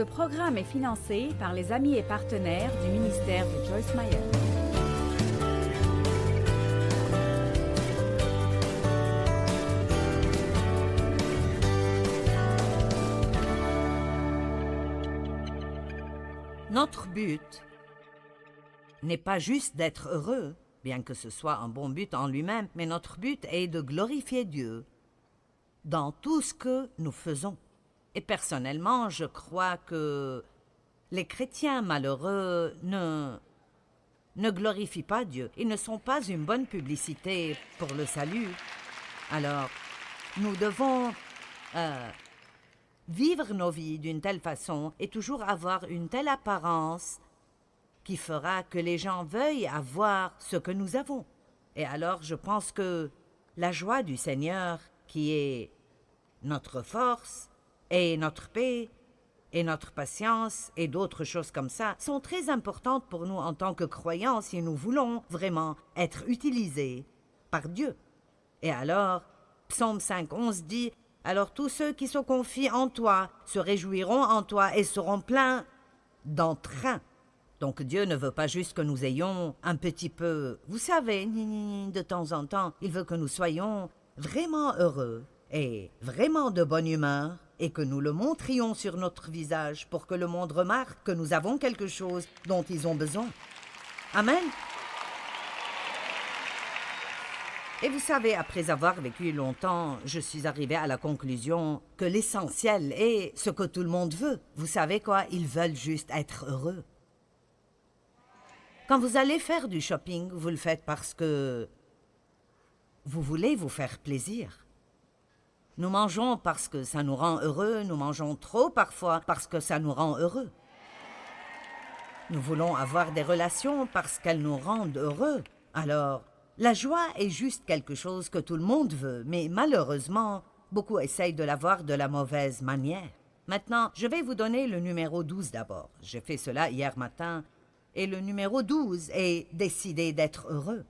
Ce programme est financé par les amis et partenaires du ministère de Joyce Meyer. Notre but n'est pas juste d'être heureux, bien que ce soit un bon but en lui-même, mais notre but est de glorifier Dieu dans tout ce que nous faisons. Et personnellement, je crois que les chrétiens malheureux ne glorifient pas Dieu. Ils ne sont pas une bonne publicité pour le salut. Alors, nous devons vivre nos vies d'une telle façon et toujours avoir une telle apparence qui fera que les gens veuillent avoir ce que nous avons. Et alors, je pense que la joie du Seigneur, qui est notre force, et notre paix, et notre patience, et d'autres choses comme ça, sont très importantes pour nous en tant que croyants si nous voulons vraiment être utilisés par Dieu. Et alors, Psaume 5:11 dit « Alors tous ceux qui se confient en toi se réjouiront en toi et seront pleins d'entrain. » Donc Dieu ne veut pas juste que nous ayons un petit peu, vous savez, de temps en temps. Il veut que nous soyons vraiment heureux et vraiment de bonne humeur et que nous le montrions sur notre visage pour que le monde remarque que nous avons quelque chose dont ils ont besoin. Amen. Et vous savez, après avoir vécu longtemps, je suis arrivée à la conclusion que l'essentiel est ce que tout le monde veut. Vous savez quoi? Ils veulent juste être heureux. Quand vous allez faire du shopping, vous le faites parce que vous voulez vous faire plaisir. Nous mangeons parce que ça nous rend heureux, nous mangeons trop parfois parce que ça nous rend heureux. Nous voulons avoir des relations parce qu'elles nous rendent heureux. Alors, la joie est juste quelque chose que tout le monde veut, mais malheureusement, beaucoup essayent de l'avoir de la mauvaise manière. Maintenant, je vais vous donner le numéro 12 d'abord. J'ai fait cela hier matin. Et le numéro 12 est « décider d'être heureux ».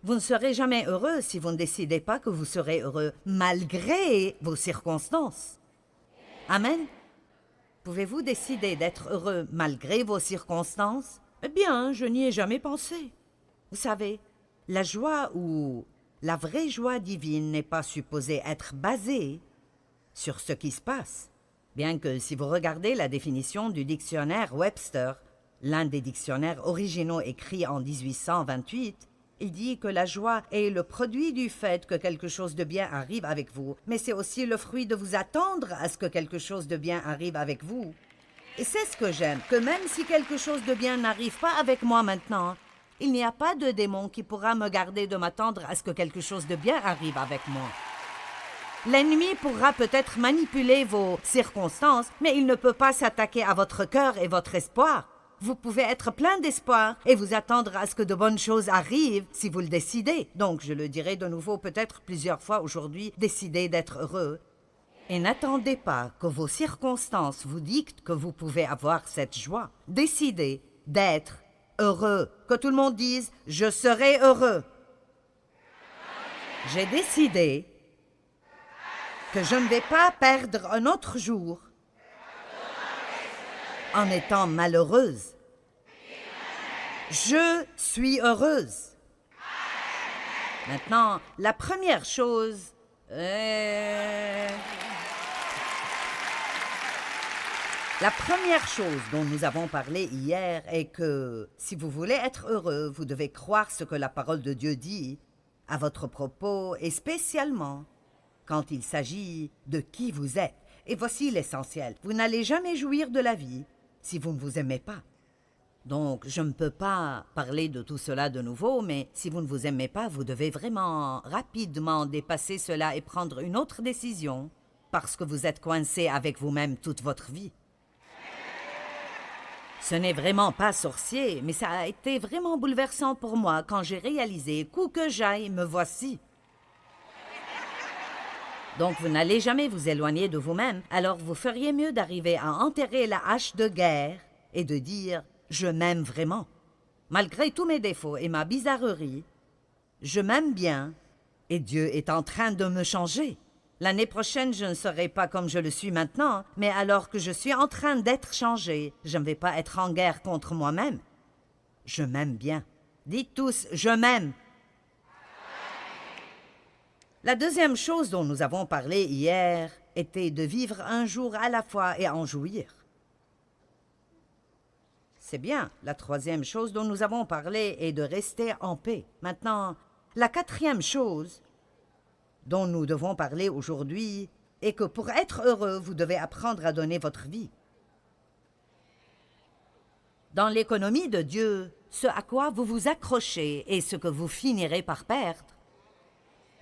Vous ne serez jamais heureux si vous ne décidez pas que vous serez heureux malgré vos circonstances. Amen. Pouvez-vous décider d'être heureux malgré vos circonstances? Eh bien, je n'y ai jamais pensé. Vous savez, la joie ou la vraie joie divine n'est pas supposée être basée sur ce qui se passe. Bien que si vous regardez la définition du dictionnaire Webster, l'un des dictionnaires originaux écrits en 1828, il dit que la joie est le produit du fait que quelque chose de bien arrive avec vous, mais c'est aussi le fruit de vous attendre à ce que quelque chose de bien arrive avec vous. Et c'est ce que j'aime, que même si quelque chose de bien n'arrive pas avec moi maintenant, il n'y a pas de démon qui pourra me garder de m'attendre à ce que quelque chose de bien arrive avec moi. L'ennemi pourra peut-être manipuler vos circonstances, mais il ne peut pas s'attaquer à votre cœur et votre espoir. Vous pouvez être plein d'espoir et vous attendre à ce que de bonnes choses arrivent si vous le décidez. Donc, je le dirai de nouveau peut-être plusieurs fois aujourd'hui, décidez d'être heureux. Et n'attendez pas que vos circonstances vous dictent que vous pouvez avoir cette joie. Décidez d'être heureux. Que tout le monde dise « Je serai heureux ». J'ai décidé que je ne vais pas perdre un autre jour en étant malheureuse. Je suis heureuse. Maintenant, la première chose... La première chose dont nous avons parlé hier est que si vous voulez être heureux, vous devez croire ce que la parole de Dieu dit à votre propos et spécialement quand il s'agit de qui vous êtes. Et voici l'essentiel. Vous n'allez jamais jouir de la vie si vous ne vous aimez pas. Donc, je ne peux pas parler de tout cela de nouveau, mais si vous ne vous aimez pas, vous devez vraiment rapidement dépasser cela et prendre une autre décision parce que vous êtes coincé avec vous-même toute votre vie. Ce n'est vraiment pas sorcier, mais ça a été vraiment bouleversant pour moi quand j'ai réalisé qu'où que j'aille, me voici. Donc, vous n'allez jamais vous éloigner de vous-même, alors vous feriez mieux d'arriver à enterrer la hache de guerre et de dire « Je m'aime vraiment ». Malgré tous mes défauts et ma bizarrerie, je m'aime bien et Dieu est en train de me changer. L'année prochaine, je ne serai pas comme je le suis maintenant, mais alors que je suis en train d'être changé, je ne vais pas être en guerre contre moi-même. Je m'aime bien. Dites tous, je m'aime. La deuxième chose dont nous avons parlé hier était de vivre un jour à la fois et en jouir. C'est bien. La troisième chose dont nous avons parlé est de rester en paix. Maintenant, la quatrième chose dont nous devons parler aujourd'hui est que pour être heureux, vous devez apprendre à donner votre vie. Dans l'économie de Dieu, ce à quoi vous vous accrochez est ce que vous finirez par perdre.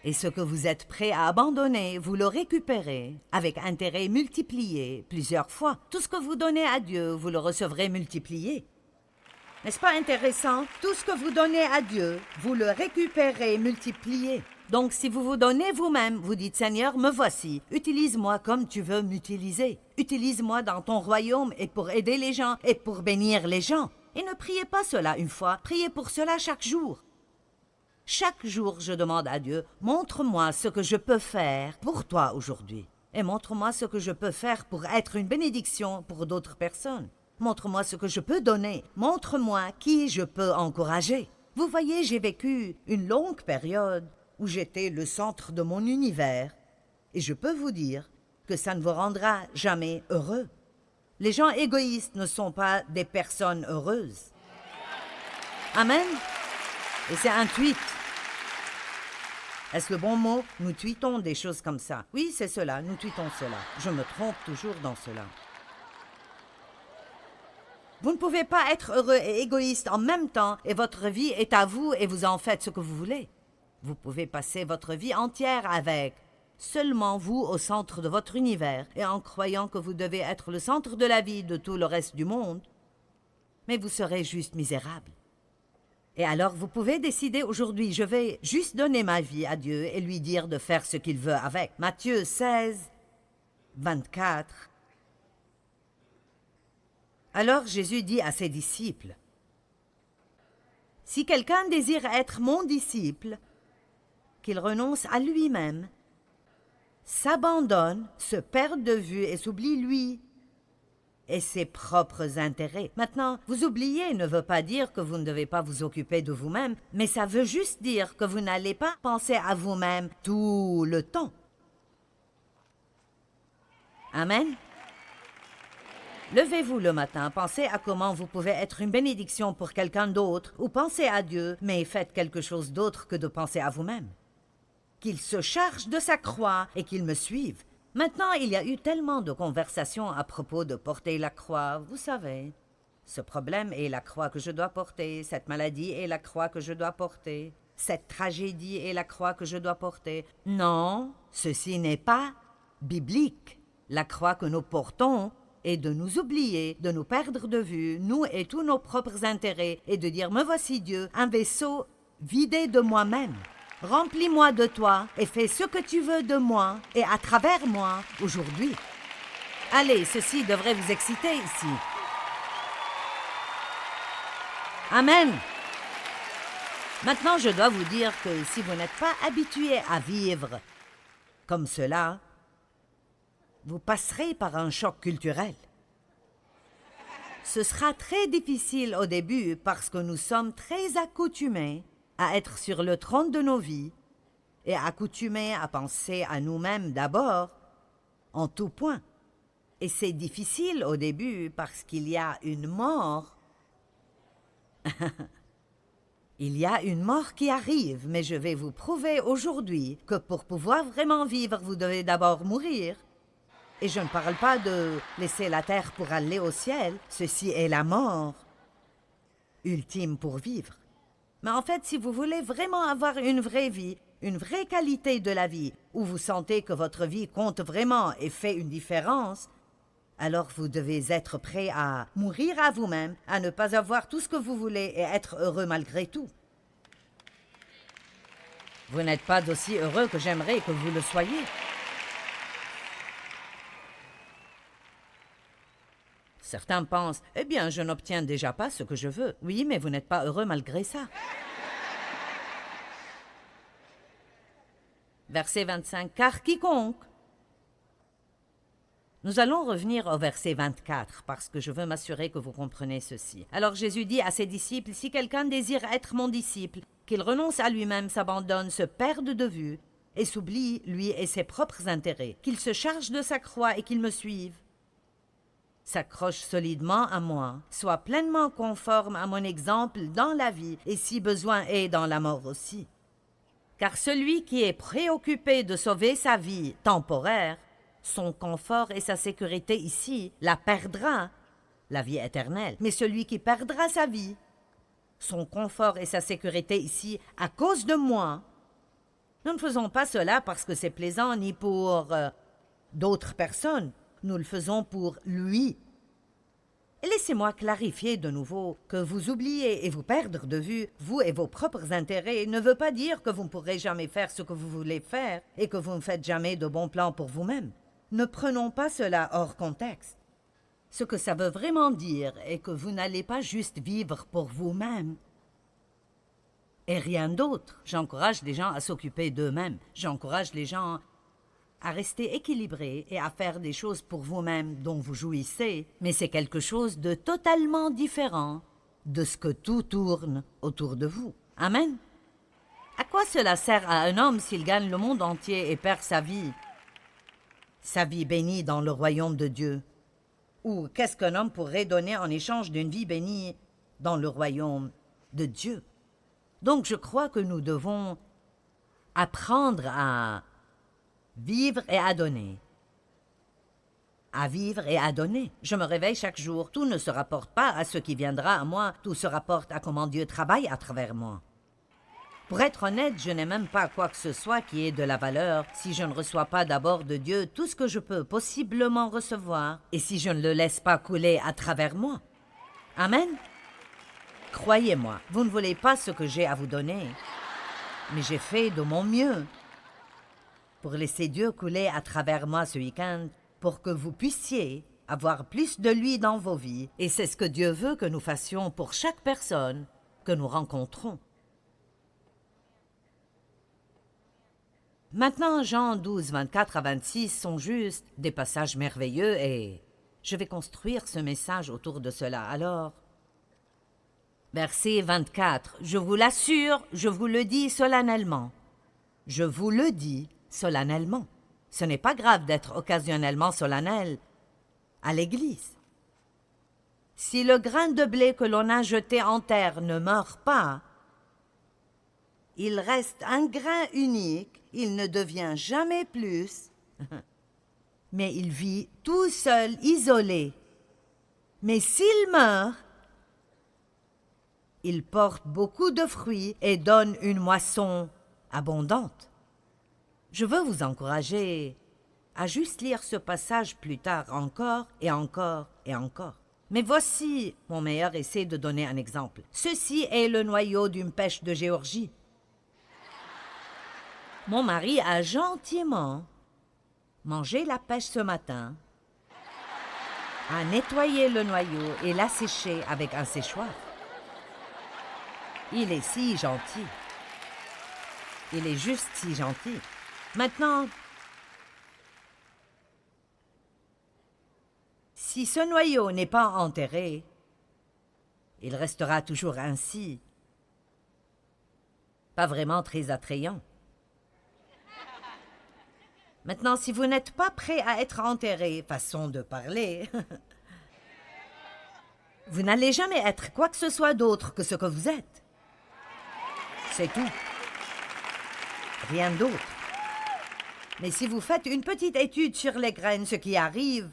Et ce que vous êtes prêt à abandonner, vous le récupérez avec intérêt multiplié plusieurs fois. Tout ce que vous donnez à Dieu, vous le recevrez multiplié. N'est-ce pas intéressant? Tout ce que vous donnez à Dieu, vous le récupérez multiplié. Donc si vous vous donnez vous-même, vous dites « Seigneur, me voici, utilise-moi comme tu veux m'utiliser. Utilise-moi dans ton royaume et pour aider les gens et pour bénir les gens. » Et ne priez pas cela une fois, priez pour cela chaque jour. Chaque jour, je demande à Dieu, montre-moi ce que je peux faire pour toi aujourd'hui. Et montre-moi ce que je peux faire pour être une bénédiction pour d'autres personnes. Montre-moi ce que je peux donner. Montre-moi qui je peux encourager. Vous voyez, j'ai vécu une longue période où j'étais le centre de mon univers. Et je peux vous dire que ça ne vous rendra jamais heureux. Les gens égoïstes ne sont pas des personnes heureuses. Amen. Et c'est un tweet. Est-ce le bon mot? Nous tweetons des choses comme ça. Oui, c'est cela, nous tweetons cela. Je me trompe toujours dans cela. Vous ne pouvez pas être heureux et égoïste en même temps et votre vie est à vous et vous en faites ce que vous voulez. Vous pouvez passer votre vie entière avec seulement vous au centre de votre univers et en croyant que vous devez être le centre de la vie de tout le reste du monde. Mais vous serez juste misérable. Et alors vous pouvez décider aujourd'hui, je vais juste donner ma vie à Dieu et lui dire de faire ce qu'il veut avec. Matthieu 16, 24. Alors Jésus dit à ses disciples, « Si quelqu'un désire être mon disciple, qu'il renonce à lui-même, s'abandonne, se perd de vue et s'oublie lui et ses propres intérêts. » Maintenant, vous oublier ne veut pas dire que vous ne devez pas vous occuper de vous-même, mais ça veut juste dire que vous n'allez pas penser à vous-même tout le temps. Amen. Levez-vous le matin, pensez à comment vous pouvez être une bénédiction pour quelqu'un d'autre, ou pensez à Dieu, mais faites quelque chose d'autre que de penser à vous-même. Qu'il se charge de sa croix et qu'il me suive. Maintenant, il y a eu tellement de conversations à propos de porter la croix, vous savez. Ce problème est la croix que je dois porter, cette maladie est la croix que je dois porter, cette tragédie est la croix que je dois porter. Non, ceci n'est pas biblique. La croix que nous portons est de nous oublier, de nous perdre de vue, nous et tous nos propres intérêts, et de dire « Me voici Dieu, un vaisseau vidé de moi-même. » Remplis-moi de toi et fais ce que tu veux de moi et à travers moi aujourd'hui. Allez, ceci devrait vous exciter ici. Amen. Maintenant, je dois vous dire que si vous n'êtes pas habitué à vivre comme cela, vous passerez par un choc culturel. Ce sera très difficile au début parce que nous sommes très accoutumés à être sur le trône de nos vies et accoutumés à penser à nous-mêmes d'abord, en tout point. Et c'est difficile au début parce qu'il y a une mort. Il y a une mort qui arrive, mais je vais vous prouver aujourd'hui que pour pouvoir vraiment vivre, vous devez d'abord mourir. Et je ne parle pas de laisser la terre pour aller au ciel, ceci est la mort ultime pour vivre. Mais en fait, si vous voulez vraiment avoir une vraie vie, une vraie qualité de la vie, où vous sentez que votre vie compte vraiment et fait une différence, alors vous devez être prêt à mourir à vous-même, à ne pas avoir tout ce que vous voulez et être heureux malgré tout. Vous n'êtes pas d'aussi heureux que j'aimerais que vous le soyez. Certains pensent, eh bien, je n'obtiens déjà pas ce que je veux. Oui, mais vous n'êtes pas heureux malgré ça. Verset 25, car quiconque. Nous allons revenir au verset 24 parce que je veux m'assurer que vous comprenez ceci. Alors Jésus dit à ses disciples, si quelqu'un désire être mon disciple, qu'il renonce à lui-même, s'abandonne, se perde de vue et s'oublie, lui et ses propres intérêts, qu'il se charge de sa croix et qu'il me suive. S'accroche solidement à moi, soit pleinement conforme à mon exemple dans la vie et si besoin est dans la mort aussi. Car celui qui est préoccupé de sauver sa vie temporaire, son confort et sa sécurité ici, la perdra, la vie éternelle. Mais celui qui perdra sa vie, son confort et sa sécurité ici, à cause de moi, nous ne faisons pas cela parce que c'est plaisant ni pour d'autres personnes, nous le faisons pour lui. Et laissez-moi clarifier de nouveau que vous oublier et vous perdre de vue, vous et vos propres intérêts, ne veut pas dire que vous ne pourrez jamais faire ce que vous voulez faire et que vous ne faites jamais de bons plans pour vous-même. Ne prenons pas cela hors contexte. Ce que ça veut vraiment dire est que vous n'allez pas juste vivre pour vous-même et rien d'autre. J'encourage les gens à s'occuper d'eux-mêmes. J'encourage les gens à rester équilibrés et à faire des choses pour vous-même dont vous jouissez, mais c'est quelque chose de totalement différent de ce que tout tourne autour de vous. Amen. À quoi cela sert à un homme s'il gagne le monde entier et perd sa vie bénie dans le royaume de Dieu? Ou qu'est-ce qu'un homme pourrait donner en échange d'une vie bénie dans le royaume de Dieu? Donc je crois que nous devons apprendre à vivre et à donner. À vivre et à donner. Je me réveille chaque jour. Tout ne se rapporte pas à ce qui viendra à moi. Tout se rapporte à comment Dieu travaille à travers moi. Pour être honnête, je n'ai même pas quoi que ce soit qui ait de la valeur si je ne reçois pas d'abord de Dieu tout ce que je peux possiblement recevoir et si je ne le laisse pas couler à travers moi. Amen. Croyez-moi, vous ne voulez pas ce que j'ai à vous donner, mais j'ai fait de mon mieux pour laisser Dieu couler à travers moi ce week-end pour que vous puissiez avoir plus de lui dans vos vies. Et c'est ce que Dieu veut que nous fassions pour chaque personne que nous rencontrons. Maintenant, Jean 12, 24 à 26 sont juste des passages merveilleux et je vais construire ce message autour de cela. Alors, verset 24, je vous l'assure, je vous le dis solennellement. Je vous le dis solennellement. Ce n'est pas grave d'être occasionnellement solennel à l'Église. Si le grain de blé que l'on a jeté en terre ne meurt pas, il reste un grain unique, il ne devient jamais plus, mais il vit tout seul, isolé. Mais s'il meurt, il porte beaucoup de fruits et donne une moisson abondante. Je veux vous encourager à juste lire ce passage plus tard encore et encore et encore. Mais voici mon meilleur essai de donner un exemple. Ceci est le noyau d'une pêche de Géorgie. Mon mari a gentiment mangé la pêche ce matin, a nettoyé le noyau et l'a séché avec un séchoir. Il est si gentil. Il est juste si gentil. Maintenant, si ce noyau n'est pas enterré, il restera toujours ainsi. Pas vraiment très attrayant. Maintenant, si vous n'êtes pas prêt à être enterré, façon de parler, vous n'allez jamais être quoi que ce soit d'autre que ce que vous êtes. C'est tout. Rien d'autre. Mais si vous faites une petite étude sur les graines, ce qui arrive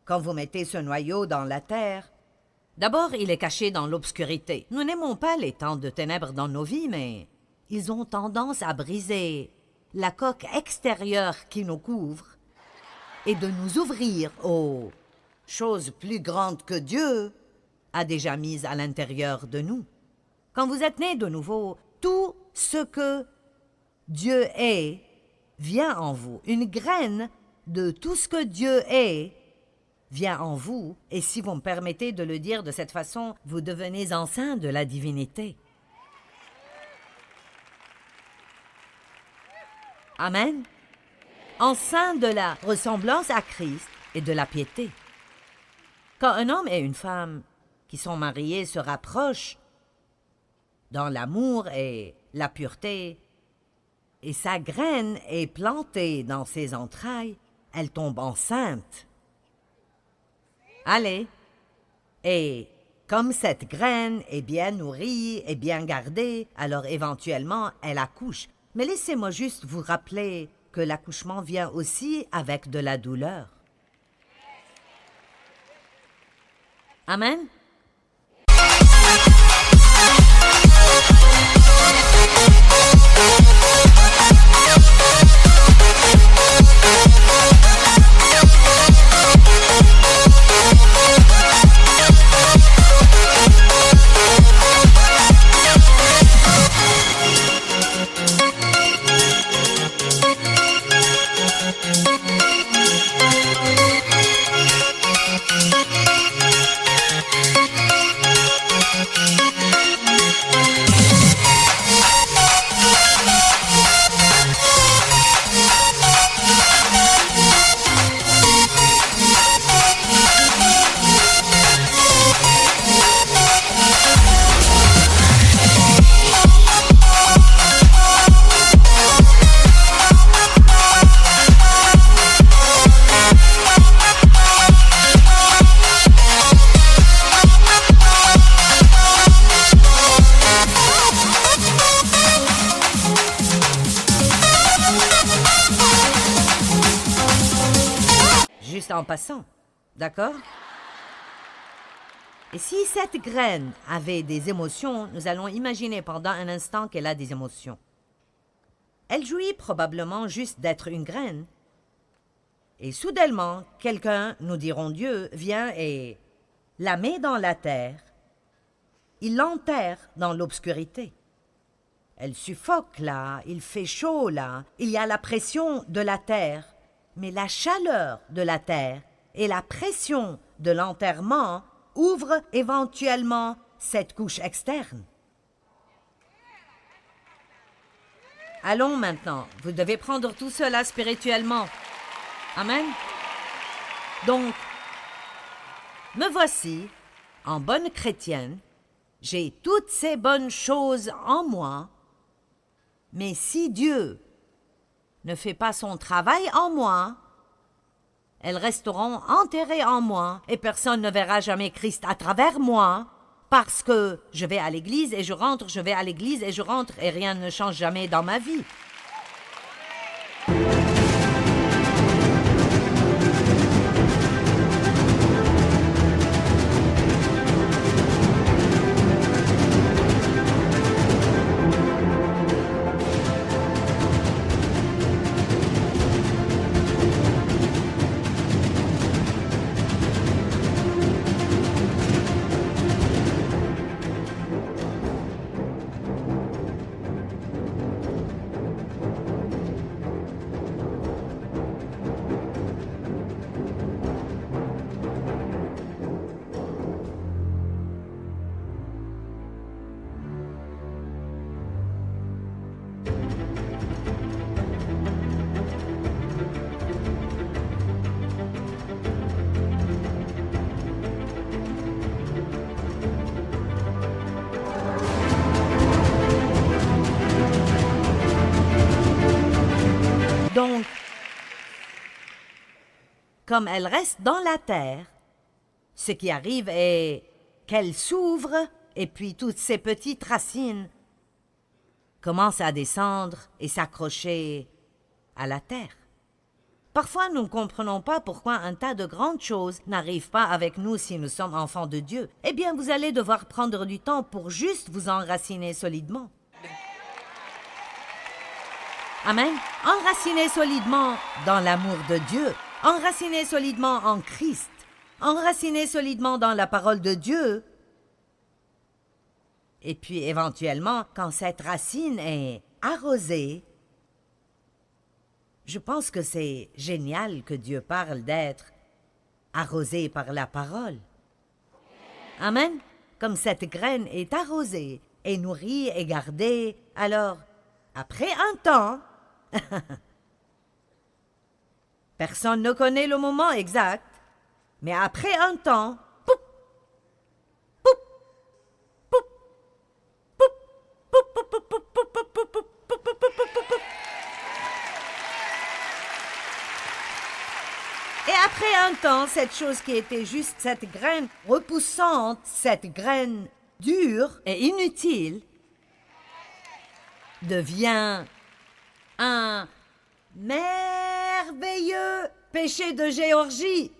quand vous mettez ce noyau dans la terre, d'abord, il est caché dans l'obscurité. Nous n'aimons pas les temps de ténèbres dans nos vies, mais ils ont tendance à briser la coque extérieure qui nous couvre et de nous ouvrir aux choses plus grandes que Dieu a déjà mises à l'intérieur de nous. Quand vous êtes né de nouveau, tout ce que Dieu est vient en vous. Une graine de tout ce que Dieu est vient en vous, et si vous me permettez de le dire de cette façon, vous devenez enceint de la divinité. Amen. Enceinte de la ressemblance à Christ et de la piété. Quand un homme et une femme qui sont mariés se rapprochent dans l'amour et la pureté, et sa graine est plantée dans ses entrailles, elle tombe enceinte. Allez, et comme cette graine est bien nourrie et bien gardée, alors éventuellement elle accouche. Mais laissez-moi juste vous rappeler que l'accouchement vient aussi avec de la douleur. Amen. Juste en passant, d'accord? Et si cette graine avait des émotions, nous allons imaginer pendant un instant qu'elle a des émotions. Elle jouit probablement juste d'être une graine. Et soudainement, quelqu'un, nous dirons Dieu, vient et la met dans la terre. Il l'enterre dans l'obscurité. Elle suffoque là, il fait chaud là, il y a la pression de la terre. Mais la chaleur de la terre et la pression de l'enterrement ouvrent éventuellement cette couche externe. Allons maintenant, vous devez prendre tout cela spirituellement. Amen. Donc, me voici, en bonne chrétienne, j'ai toutes ces bonnes choses en moi, mais si Dieu ne fait pas son travail en moi, elles resteront enterrées en moi et personne ne verra jamais Christ à travers moi parce que je vais à l'église et je rentre, je vais à l'église et je rentre et rien ne change jamais dans ma vie. Donc, comme elle reste dans la terre, ce qui arrive est qu'elle s'ouvre et puis toutes ces petites racines commencent à descendre et s'accrocher à la terre. Parfois, nous ne comprenons pas pourquoi un tas de grandes choses n'arrivent pas avec nous si nous sommes enfants de Dieu. Eh bien, vous allez devoir prendre du temps pour juste vous enraciner solidement. Amen. Enracinez solidement dans l'amour de Dieu. Enracinez solidement en Christ. Enracinez solidement dans la parole de Dieu. Et puis, éventuellement, quand cette racine est arrosée, je pense que c'est génial que Dieu parle d'être arrosé par la parole. Amen. Comme cette graine est arrosée, et nourrie et gardée, alors, après un temps, Personne ne connaît le moment exact, mais après un temps, et après un temps, cette chose qui était juste cette graine repoussante, cette graine dure et inutile, devient un merveilleux péché de Géorgie.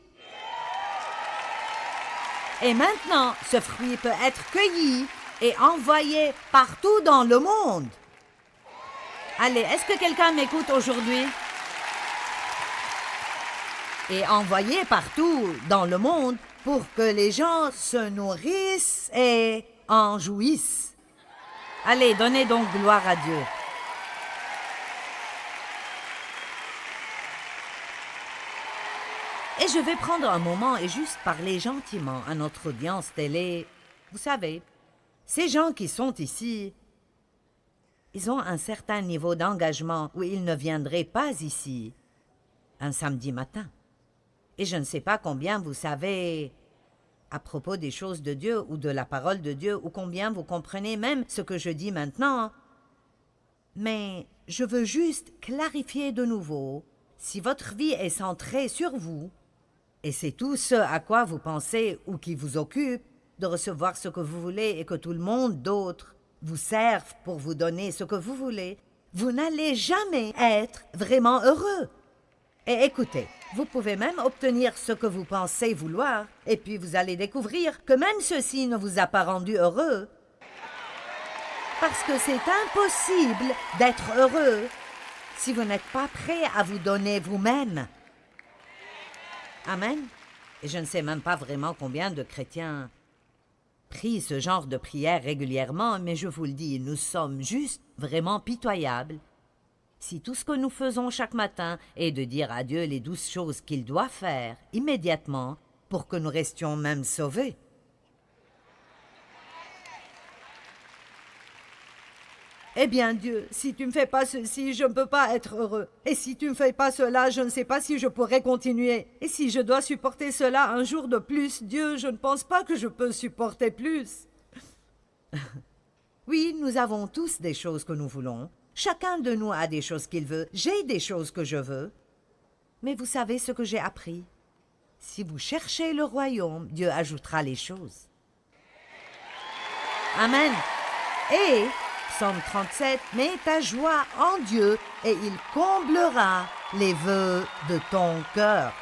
Et maintenant, ce fruit peut être cueilli et envoyé partout dans le monde. Allez, est-ce que quelqu'un m'écoute aujourd'hui? Et envoyé partout dans le monde pour que les gens se nourrissent et en jouissent. Allez, donnez donc gloire à Dieu. Et je vais prendre un moment et juste parler gentiment à notre audience télé. Vous savez, ces gens qui sont ici, ils ont un certain niveau d'engagement où ils ne viendraient pas ici un samedi matin. Et je ne sais pas combien vous savez à propos des choses de Dieu ou de la parole de Dieu ou combien vous comprenez même ce que je dis maintenant. Mais je veux juste clarifier de nouveau, si votre vie est centrée sur vous, et c'est tout ce à quoi vous pensez ou qui vous occupe, de recevoir ce que vous voulez et que tout le monde d'autre vous serve pour vous donner ce que vous voulez, vous n'allez jamais être vraiment heureux. Et écoutez, vous pouvez même obtenir ce que vous pensez vouloir, et puis vous allez découvrir que même ceci ne vous a pas rendu heureux. Parce que c'est impossible d'être heureux si vous n'êtes pas prêt à vous donner vous-même. Amen. Et je ne sais même pas vraiment combien de chrétiens prient ce genre de prière régulièrement, mais je vous le dis, nous sommes juste vraiment pitoyables. Si tout ce que nous faisons chaque matin est de dire à Dieu les 12 choses qu'il doit faire immédiatement pour que nous restions même sauvés. Eh bien Dieu, si tu ne me fais pas ceci, je ne peux pas être heureux. Et si tu ne me fais pas cela, je ne sais pas si je pourrai continuer. Et si je dois supporter cela un jour de plus, Dieu, je ne pense pas que je peux supporter plus. Oui, nous avons tous des choses que nous voulons. Chacun de nous a des choses qu'il veut. J'ai des choses que je veux. Mais vous savez ce que j'ai appris? Si vous cherchez le royaume, Dieu ajoutera les choses. Amen. Et, Psaume 37, mets ta joie en Dieu et il comblera les vœux de ton cœur.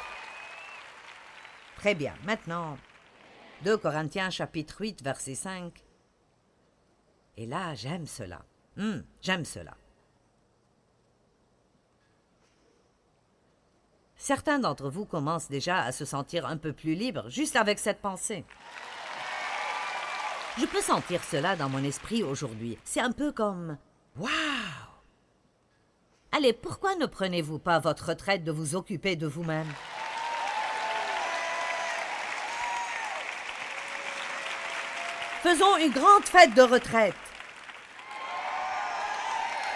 Très bien. Maintenant, 2 Corinthiens chapitre 8, verset 5. Et là, j'aime cela. J'aime cela. Certains d'entre vous commencent déjà à se sentir un peu plus libres, juste avec cette pensée. Je peux sentir cela dans mon esprit aujourd'hui. C'est un peu comme « Waouh !» Allez, pourquoi ne prenez-vous pas votre retraite de vous occuper de vous-même? Faisons une grande fête de retraite.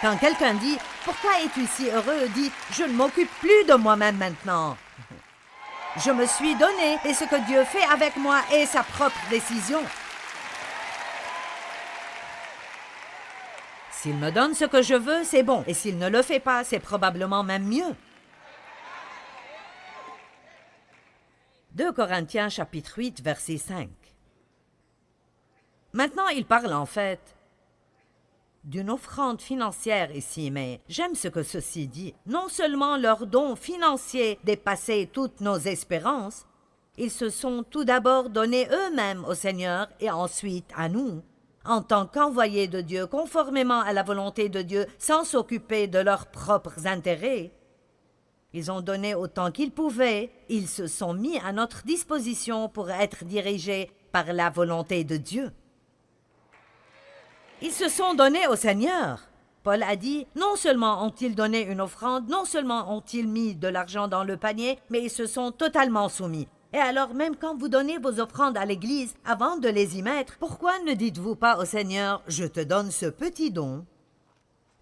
Quand quelqu'un dit « Pourquoi es-tu si heureux ?» dit « Je ne m'occupe plus de moi-même maintenant. Je me suis donné et ce que Dieu fait avec moi est sa propre décision. S'il me donne ce que je veux, c'est bon. Et s'il ne le fait pas, c'est probablement même mieux. 2 Corinthiens chapitre 8, verset 5. Maintenant, il parle en fait d'une offrande financière ici, mais j'aime ce que ceci dit. Non seulement leurs dons financiers dépassaient toutes nos espérances, ils se sont tout d'abord donnés eux-mêmes au Seigneur et ensuite à nous, en tant qu'envoyés de Dieu, conformément à la volonté de Dieu, sans s'occuper de leurs propres intérêts. Ils ont donné autant qu'ils pouvaient, ils se sont mis à notre disposition pour être dirigés par la volonté de Dieu. Ils se sont donnés au Seigneur. Paul a dit, non seulement ont-ils donné une offrande, non seulement ont-ils mis de l'argent dans le panier, mais ils se sont totalement soumis. Et alors, même quand vous donnez vos offrandes à l'Église, avant de les y mettre, pourquoi ne dites-vous pas au Seigneur, je te donne ce petit don,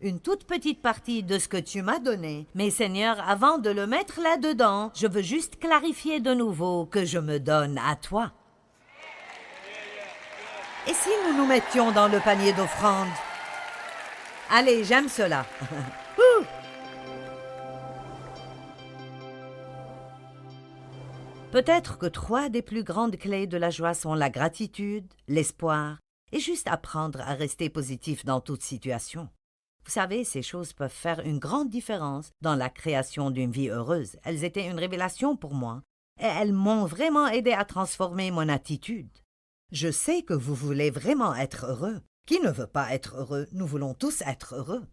une toute petite partie de ce que tu m'as donné. Mais Seigneur, avant de le mettre là-dedans, je veux juste clarifier de nouveau que je me donne à toi. Et si nous nous mettions dans le panier d'offrande? Allez, j'aime cela. Ouh! Peut-être que 3 des plus grandes clés de la joie sont la gratitude, l'espoir et juste apprendre à rester positif dans toute situation. Vous savez, ces choses peuvent faire une grande différence dans la création d'une vie heureuse. Elles étaient une révélation pour moi et elles m'ont vraiment aidé à transformer mon attitude. Je sais que vous voulez vraiment être heureux. Qui ne veut pas être heureux? Nous voulons tous être heureux.